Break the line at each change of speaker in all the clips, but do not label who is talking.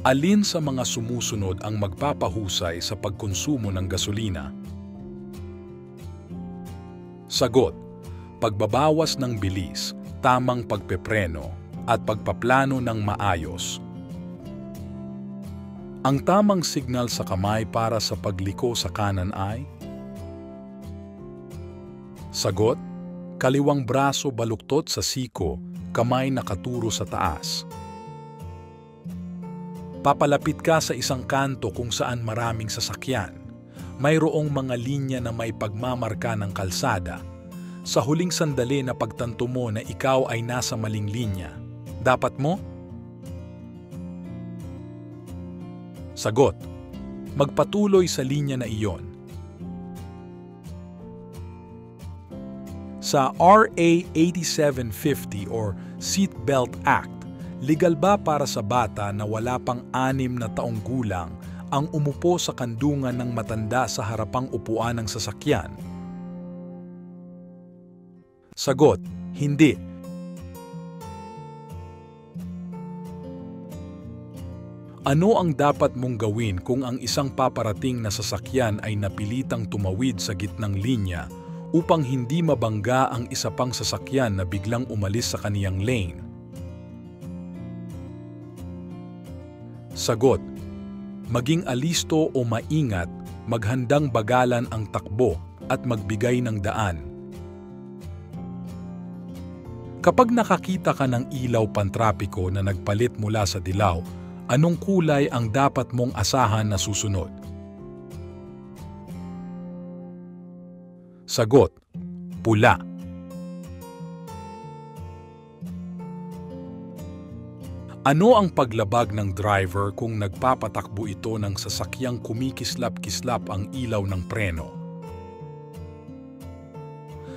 Alin sa mga sumusunod ang magpapahusay sa pagkonsumo ng gasolina? Sagot: pagbabawas ng bilis, tamang pagpepreno, at pagpaplano ng maayos. Ang tamang signal sa kamay para sa pagliko sa kanan ay? Sagot: kaliwang braso baluktot sa siko, kamay nakaturo sa taas. Papalapit ka sa isang kanto kung saan maraming sasakyan. Mayroong mga linya na may pagmamarka ng kalsada. Sa huling sandali na pagtanto mo na ikaw ay nasa maling linya, dapat mo? Sagot: magpatuloy sa linya na iyon. Sa RA 8750 or Seatbelt Act, legal ba para sa bata na wala pang 6 na taong gulang ang umupo sa kandungan ng matanda sa harapang upuan ng sasakyan? Sagot: hindi. Ano ang dapat mong gawin kung ang isang paparating na sasakyan ay napilitang tumawid sa gitnang linya upang hindi mabangga ang isa pang sasakyan na biglang umalis sa kaniyang lane? Sagot: maging alisto o maingat, maghandang bagalan ang takbo at magbigay ng daan. Kapag nakakita ka ng ilaw pantrapiko na nagpalit mula sa dilaw, anong kulay ang dapat mong asahan na susunod? Sagot: pula. Ano ang paglabag ng driver kung nagpapatakbo ito ng sasakyang kumikislap-kislap ang ilaw ng preno?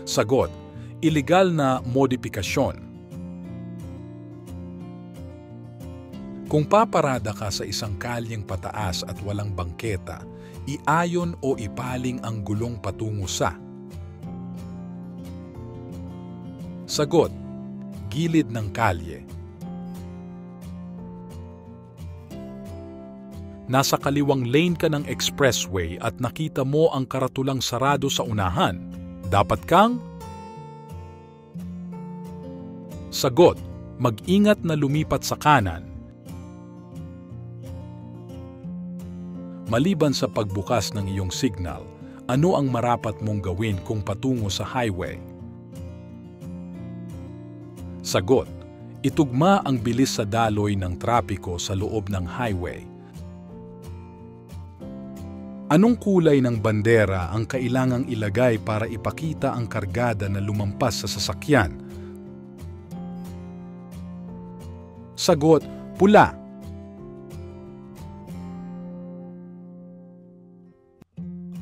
Sagot: iligal na modipikasyon. Kung paparada ka sa isang kalyeng pataas at walang bangketa, iayon o ipaling ang gulong patungo sa? Sagot: gilid ng kalye. Nasa kaliwang lane ka ng expressway at nakita mo ang karatulang sarado sa unahan, dapat kang? Sagot: mag-ingat na lumipat sa kanan. Maliban sa pagbukas ng iyong signal, ano ang marapat mong gawin kung patungo sa highway? Sagot: itugma ang bilis sa daloy ng trapiko sa loob ng highway. Anong kulay ng bandera ang kailangang ilagay para ipakita ang kargada na lumampas sa sasakyan? Sagot: pula.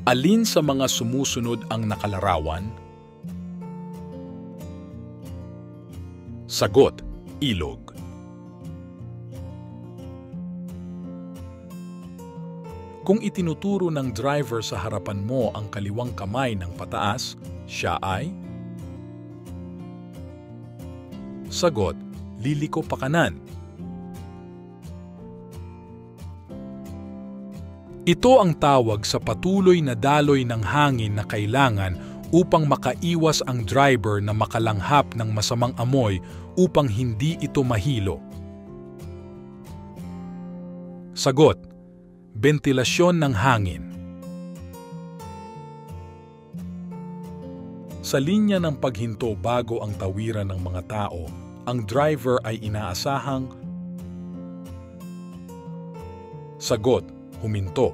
Alin sa mga sumusunod ang nakalarawan? Sagot: ilog. Kung itinuturo ng driver sa harapan mo ang kaliwang kamay ng pataas, siya ay? Sagot: liliko pa kanan. Ito ang tawag sa patuloy na daloy ng hangin na kailangan upang makaiwas ang driver na makalanghap ng masamang amoy upang hindi ito mahilo. Sagot: bentilasyon ng hangin. Sa linya ng paghinto bago ang tawiran ng mga tao, ang driver ay inaasahang? Sagot: huminto.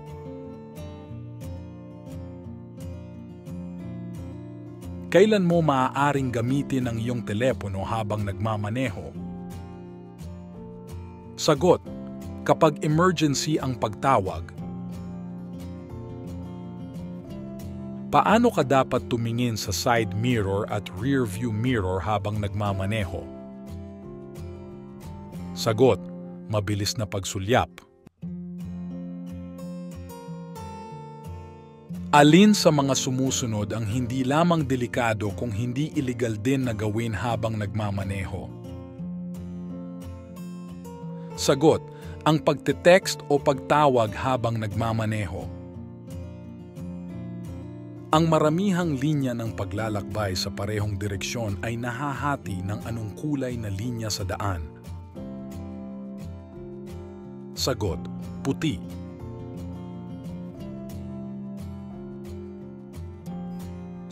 Kailan mo maaaring gamitin ang iyong telepono habang nagmamaneho? Sagot: kapag emergency ang pagtawag. Paano ka dapat tumingin sa side mirror at rear view mirror habang nagmamaneho? Sagot: mabilis na pagsulyap. Alin sa mga sumusunod ang hindi lamang delikado kung hindi iligal din na gawin habang nagmamaneho? Sagot: Ang pagte-text o pagtawag habang nagmamaneho. Ang maramihang linya ng paglalakbay sa parehong direksyon ay nahahati ng anong kulay na linya sa daan? Sagot, puti.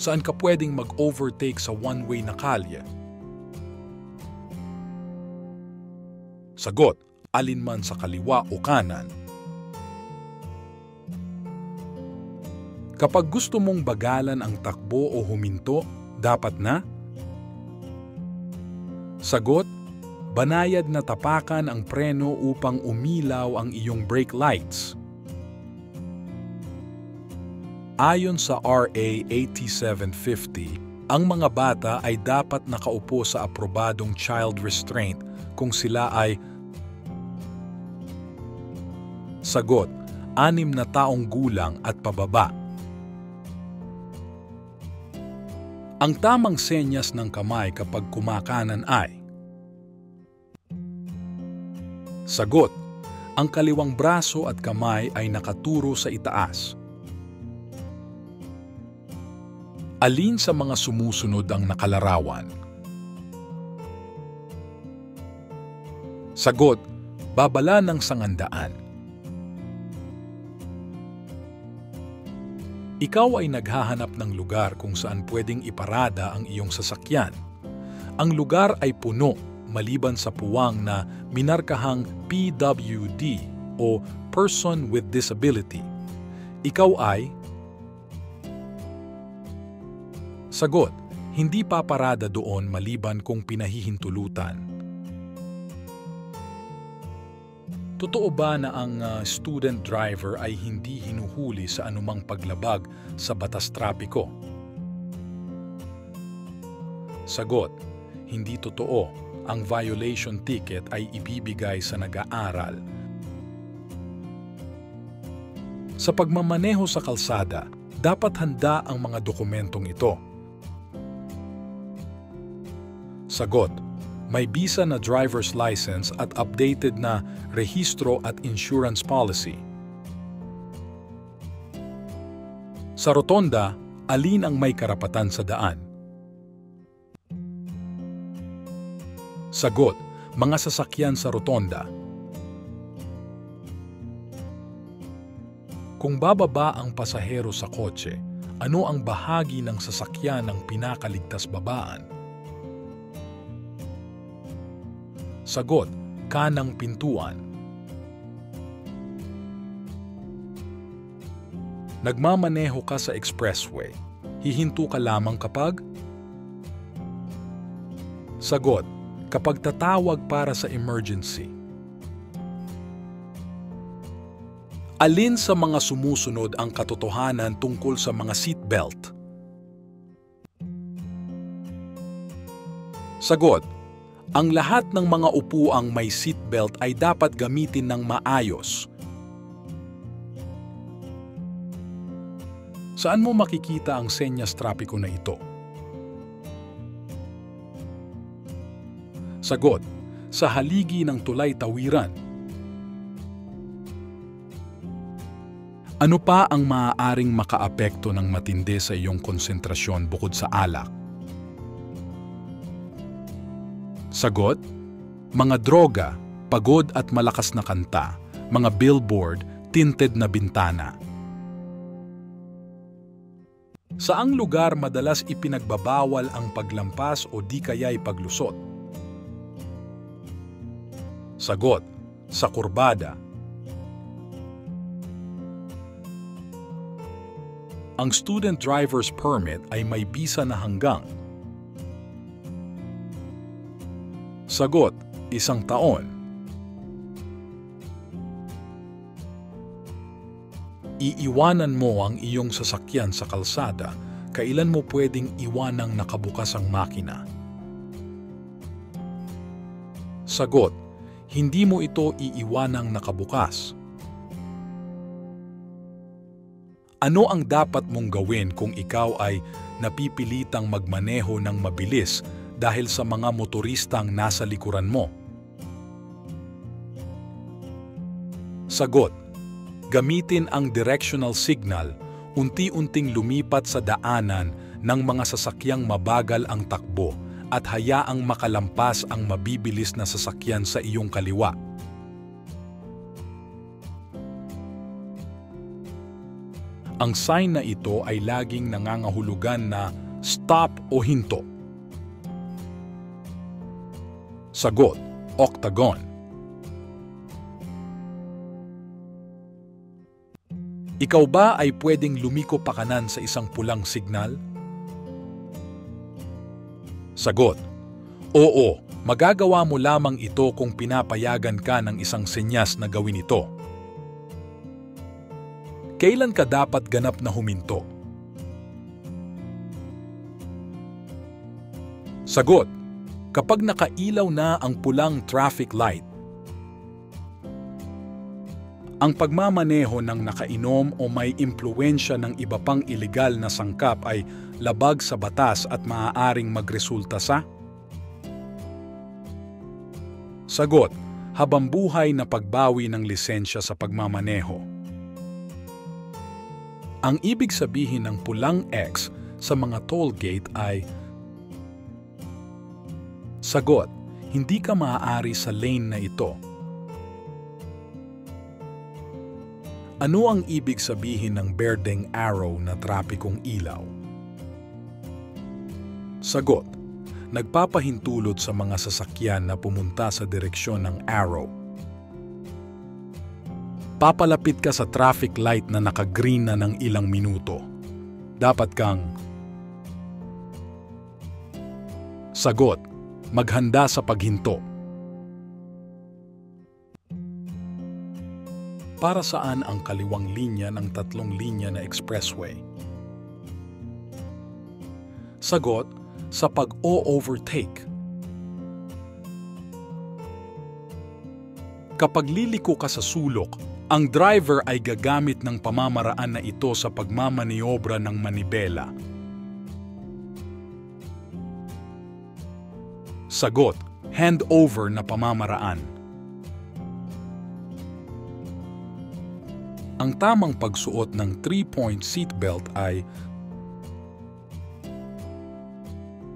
Saan ka pwedeng mag-overtake sa one-way na kalye? Sagot, alinman sa kaliwa o kanan. Kapag gusto mong bagalan ang takbo o huminto, dapat na? Sagot, banayad na tapakan ang preno upang umilaw ang iyong brake lights. Ayon sa RA 8750, ang mga bata ay dapat nakaupo sa aprobadong child restraint kung sila ay Sagot, 6 na taong gulang at pababa. Ang tamang senyas ng kamay kapag kumakanan ay Sagot, ang kaliwang braso at kamay ay nakaturo sa itaas. Alin sa mga sumusunod ang nakalarawan? Sagot, babala ng sangandaan. Ikaw ay naghahanap ng lugar kung saan pwedeng iparada ang iyong sasakyan. Ang lugar ay puno maliban sa puwang na minarkahang PWD o Person with Disability. Ikaw ay Sagot, hindi paparada doon maliban kung pinahihintulutan. Totoo ba na ang student driver ay hindi hinuhuli sa anumang paglabag sa batas trapiko? Sagot, hindi totoo. Ang violation ticket ay ibibigay sa nag-aaral. Sa pagmamaneho sa kalsada, dapat handa ang mga dokumentong ito. Sagot, may bisa na driver's license at updated na rehistro at insurance policy. Sa rotonda, alin ang may karapatan sa daan? Sagot, mga sasakyan sa rotonda. Kung bababa ang pasahero sa kotse, ano ang bahagi ng sasakyan ng pinakaligtas babaan? Sagot, kanang pintuan. Nagmamaneho ka sa expressway. Hihinto ka lamang kapag? Sagot, kapag tatawag para sa emergency. Alin sa mga sumusunod ang katotohanan tungkol sa mga seatbelt? Sagot, ang lahat ng mga upuang may seatbelt ay dapat gamitin ng maayos. Saan mo makikita ang senyas trapiko na ito? Sagot, sa haligi ng tulay tawiran. Ano pa ang maaaring makaapekto ng matindi sa iyong konsentrasyon bukod sa alak? Sagot, mga droga, pagod at malakas na kanta, mga billboard, tinted na bintana. Saang lugar madalas ipinagbabawal ang paglampas o di kaya'y paglusot? Sagot, sa kurbada. Ang student driver's permit ay may bisa na hanggang Sagot, 1 taon. Iiwanan mo ang iyong sasakyan sa kalsada, kailan mo pwedeng iwanang nakabukas ang makina? Sagot, hindi mo ito iiwanang nakabukas. Ano ang dapat mong gawin kung ikaw ay napipilitang magmaneho ng mabilis dahil sa mga motoristang nasa likuran mo? Sagot: gamitin ang directional signal, unti-unting lumipat sa daanan ng mga sasakyang mabagal ang takbo at hayaang makalampas ang mabibilis na sasakyan sa iyong kaliwa. Ang sign na ito ay laging nangangahulugan na stop o hinto. Sagot: octagon. Ikaw ba ay pwedeng lumiko pakanan sa isang pulang signal? Sagot: oo, magagawa mo lamang ito kung pinapayagan ka ng isang senyas na gawin ito. Kailan ka dapat ganap na huminto? Sagot: kapag nakailaw na ang pulang traffic light. Ang pagmamaneho ng nakainom o may impluwensya ng iba pang ilegal na sangkap ay labag sa batas at maaaring magresulta sa Sagot: habambuhay na pagbawi ng lisensya sa pagmamaneho. Ang ibig sabihin ng pulang X sa mga toll gate ay Sagot: hindi ka maaari sa lane na ito. Ano ang ibig sabihin ng berdeng arrow na trapikong ilaw? Sagot: nagpapahintulot sa mga sasakyan na pumunta sa direksyon ng arrow. Papalapit ka sa traffic light na naka-green na ng ilang minuto. Dapat kang Sagot: maghanda sa paghinto. Para saan ang kaliwang linya ng 3 linya na expressway? Sagot: sa pag-o-overtake. Kapag liliko ka sa sulok, ang driver ay gagamit ng pamamaraan na ito sa pagmamaniobra ng manibela. Sagot: handover na pamamaraan. Ang tamang pagsuot ng 3-point seatbelt ay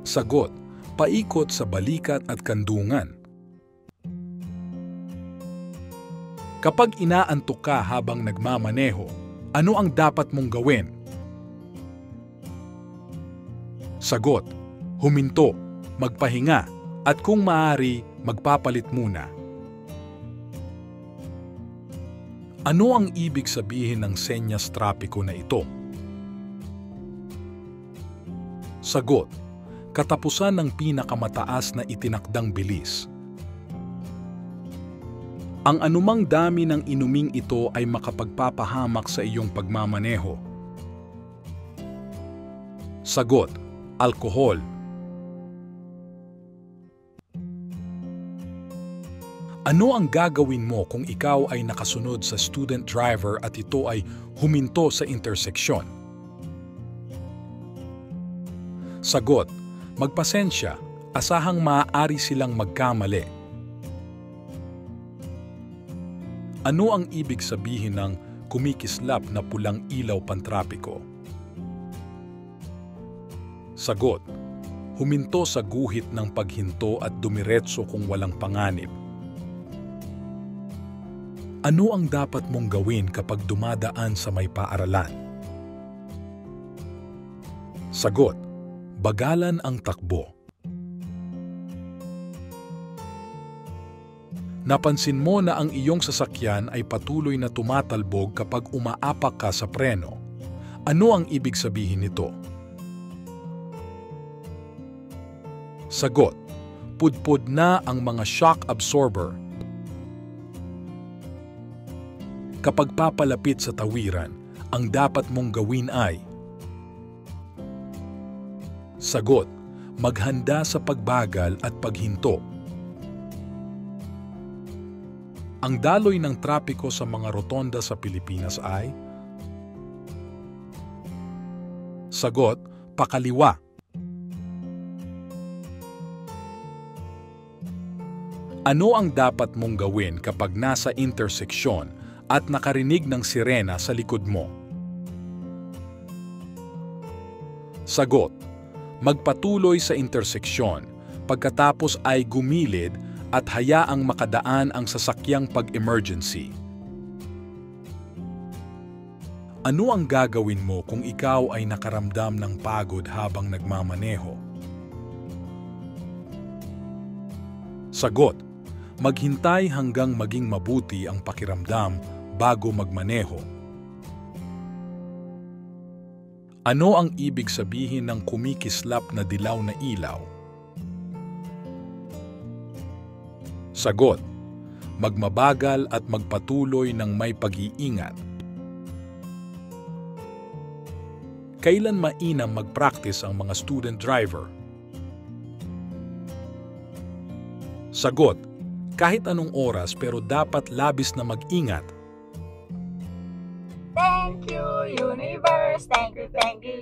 Sagot: paikot sa balikat at kandungan. Kapag inaantok ka habang nagmamaneho, ano ang dapat mong gawin? Sagot: huminto, magpahinga, at kung maaari, magpapalit muna. Ano ang ibig sabihin ng senyas trapiko na ito? Sagot: katapusan ng pinakamataas na itinakdang bilis. Ang anumang dami ng inuming ito ay makapagpapahamak sa iyong pagmamaneho. Sagot: alkohol. Ano ang gagawin mo kung ikaw ay nakasunod sa student driver at ito ay huminto sa interseksyon? Sagot: magpasensya, asahang maaari silang magkamali. Ano ang ibig sabihin ng kumikislap na pulang ilaw pantrapiko? Sagot: huminto sa guhit ng paghinto at dumiretso kung walang panganib. Ano ang dapat mong gawin kapag dumadaan sa may paaralan? Sagot: bagalan ang takbo. Napansin mo na ang iyong sasakyan ay patuloy na tumatalbog kapag umaapak ka sa preno. Ano ang ibig sabihin nito? Sagot: pudpud na ang mga shock absorber. Kapag papalapit sa tawiran, ang dapat mong gawin ay Sagot: maghanda sa pagbagal at paghinto. Ang daloy ng trapiko sa mga rotonda sa Pilipinas ay Sagot: pakaliwa. Ano ang dapat mong gawin kapag nasa interseksyon at nakarinig ng sirena sa likod mo? Sagot: magpatuloy sa interseksyon, pagkatapos ay gumilid at hayaang makadaan ang sasakyang pag-emergency. Ano ang gagawin mo kung ikaw ay nakaramdam ng pagod habang nagmamaneho? Sagot: maghintay hanggang maging mabuti ang pakiramdam bago magmaneho. Ano ang ibig sabihin ng kumikislap na dilaw na ilaw? Sagot: magmabagal at magpatuloy ng may pag-iingat. Kailan mainam mag-practice ang mga student driver? Sagot: kahit anong oras pero dapat labis na mag-ingat.
Thank you, universe. Thank you,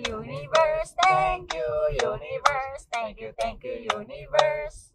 universe. Thank you, universe. Thank you, universe.